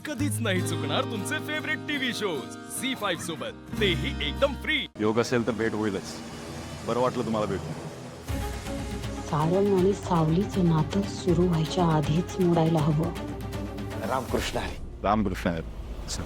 कधीच नाही चुकणार तुमचे फेवरेट टीव्ही शोज झी5 सोबत, तेही एकदम फ्री. योग असेल तर भेट होईलच. बरं वाटलं तुम्हाला भेटून. सारंग आणि सावलीचं नातं सुरू व्हायच्या आधीच मोडायला हवं. रामकृष्ण आहे. रामकृष्ण आहेत. चल.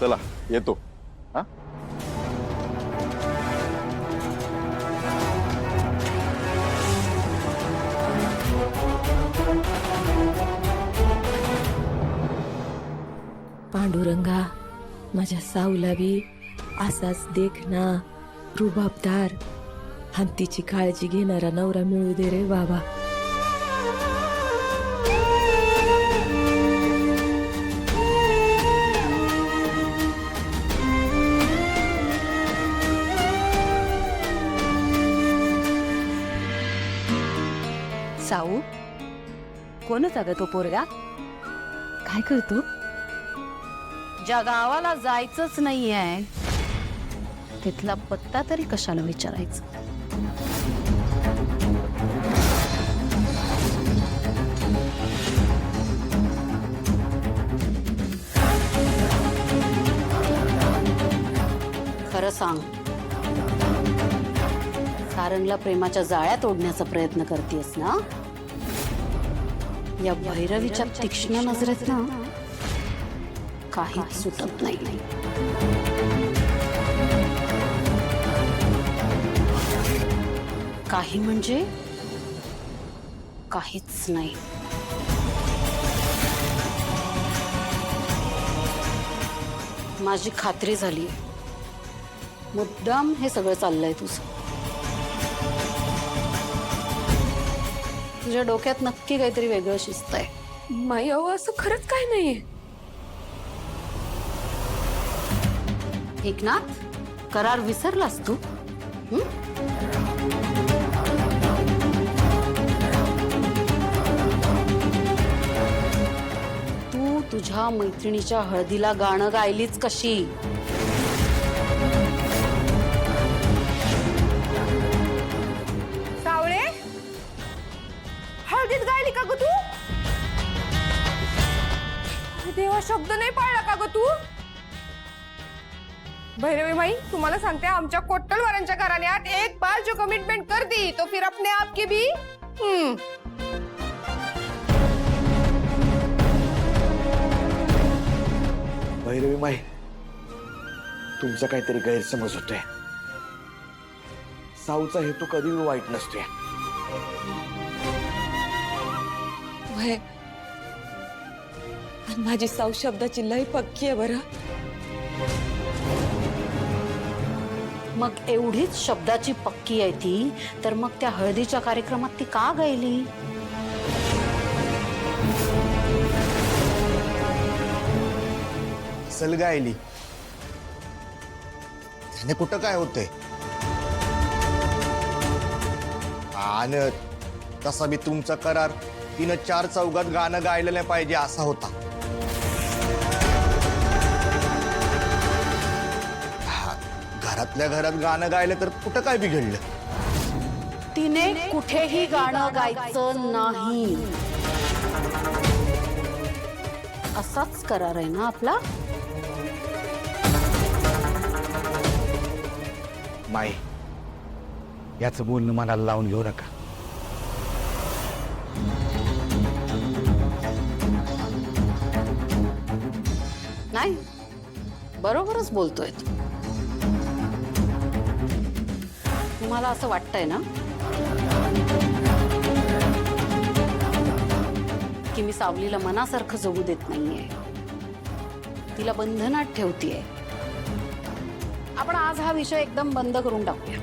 चला येतो. हा पांडुरंगा, माझ्या साऊला बी असाच देखना, रुबाबदार हंतीची काळजी घेणारा नवरा मिळू दे रे बाबा. साऊ, कोणच अगं तो पोरगा? काय करतो? ज्या गावाला जायचंच नाहीये तिथला पत्ता तरी कशाला विचारायचं? खरं सांग, सारंगला प्रेमाच्या जाळ्यात ओढण्याचा प्रयत्न करतेस ना? या भैरवीच्या तीक्ष्ण नजरेत ना काहीच सुटत नाही. काही म्हणजे काहीच नाही. माझी खात्री झाली, मुद्दाम हे सगळं चाललंय तुझं. तुझ्या डोक्यात नक्की काहीतरी वेगळं शिजतंय. माई अहो, असं खरंच काय नाहीये. एकनाथ, करार विसरलास तू? तू तुझ्या मैत्रिणीच्या हळदीला गाणं गायलीच कशी? सावळे, हळदीत गायली का ग तू? देवा, शब्द नाही पाळला का ग तू? भैरवी माई, तुम्हाला सांगते, आमच्या कोट्टलवारांच्या घराण्यात एक बार जो कमिटमेंट कर दी तो फिर अपने आप की भी भैरवी माई, तुमचा काहीतरी गैरसमज होतोय. साऊचा हेतू कधी वाईट नसतोय. वय. आणि माझी साऊ शब्दाची लय पक्की आहे बरं. मग एवढीच शब्दाची पक्की आहे ती, तर मग त्या हळदीच्या कार्यक्रमात ती का गायली? सल गायली. त्याने कुठं काय होतंय? आणि तसा बी तुमचा करार तिनं 4 चौघात गाणं गायलं नाही पाहिजे असा होता. घरातल्या घरात गाणं गायलं तर कुठं काय बिघडलं? तिने कुठेही गाणं गायचं नाही, असाच करार आहे ना आपला? माई, याचं बोलणं मनाला लावून घेऊ नका. नाही, बरोबरच बोलतोय तू. तुम्हाला असं वाटतंय ना की मी सावलीला मनासारखं जगू देत नाहीये, तिला बंधनात ठेवतीये. आपण आज हा विषय एकदम बंद करून टाकूया.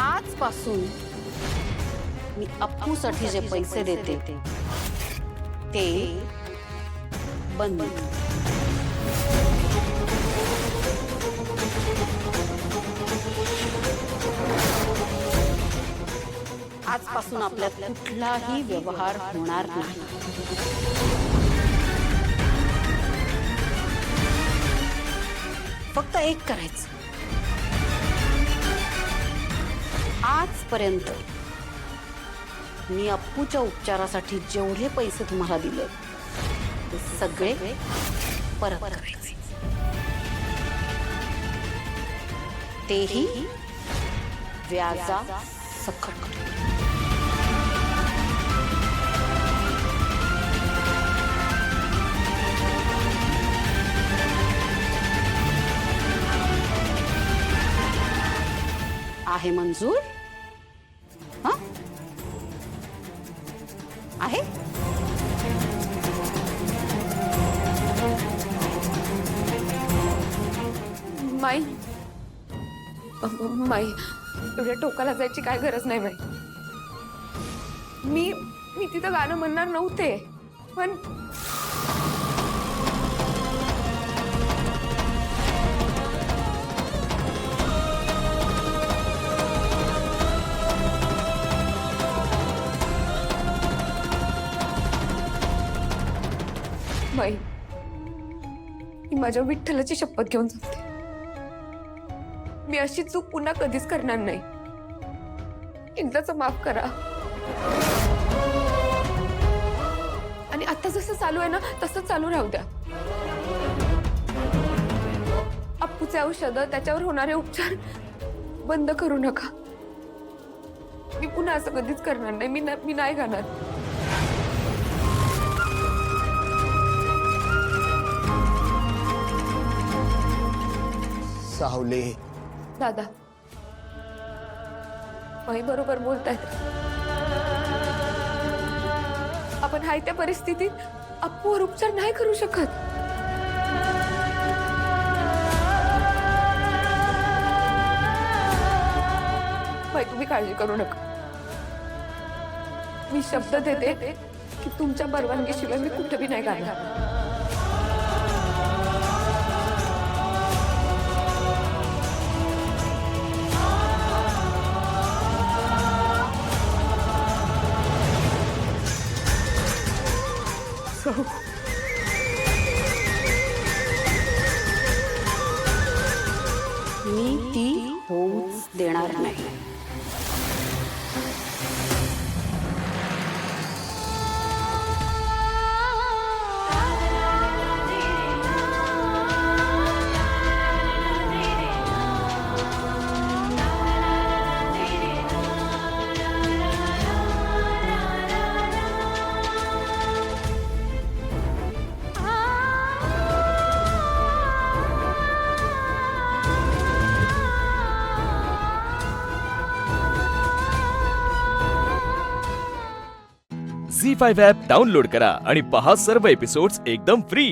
आजपासून मी अप्पूसाठी जे पैसे देते ते बंद. आजपासून आपल्यात कुठलाही व्यवहार होणार नाही. फक्त एक करायचं. आजपर्यंत मी अप्पूच्या उपचारासाठी जेवढे पैसे तुम्हाला दिले ते सगळे परत करायचे. तेही व्याजा सकट. आहे मंजूर? हा आहे. माई माई एवढ्या टोकाला जायची काय गरज नाही माई. मी तिथं गाणं म्हणणार नव्हते, पण माई मी माझ्या विठ्ठलाची शपथ घेऊन सांगते, मी अशी चूक पुन्हा कधीच करणार नाही. एकदाच माफ करा. आणि आता जसं चालू आहे ना तसंच चालू राहू द्या. अप्पूचे औषध त्याच्यावर होणारे उपचार बंद करू नका. मी पुन्हा असं कधीच करणार नाही. मी नाही गाणार. सावले, दादा माई बरोबर बोलतायत. आपण हाय त्या परिस्थितीत अप्पूवर उपचार नाही करू शकत. माई तुम्ही काळजी करू नका. मी शब्द देते की तुमच्या परवानगीशिवाय मी कुठेही नाही गाणार. मी ती होऊच देणार नाही. झी5 ॲप डाउनलोड करा आणि पहा सर्व एपिसोड्स एकदम फ्री.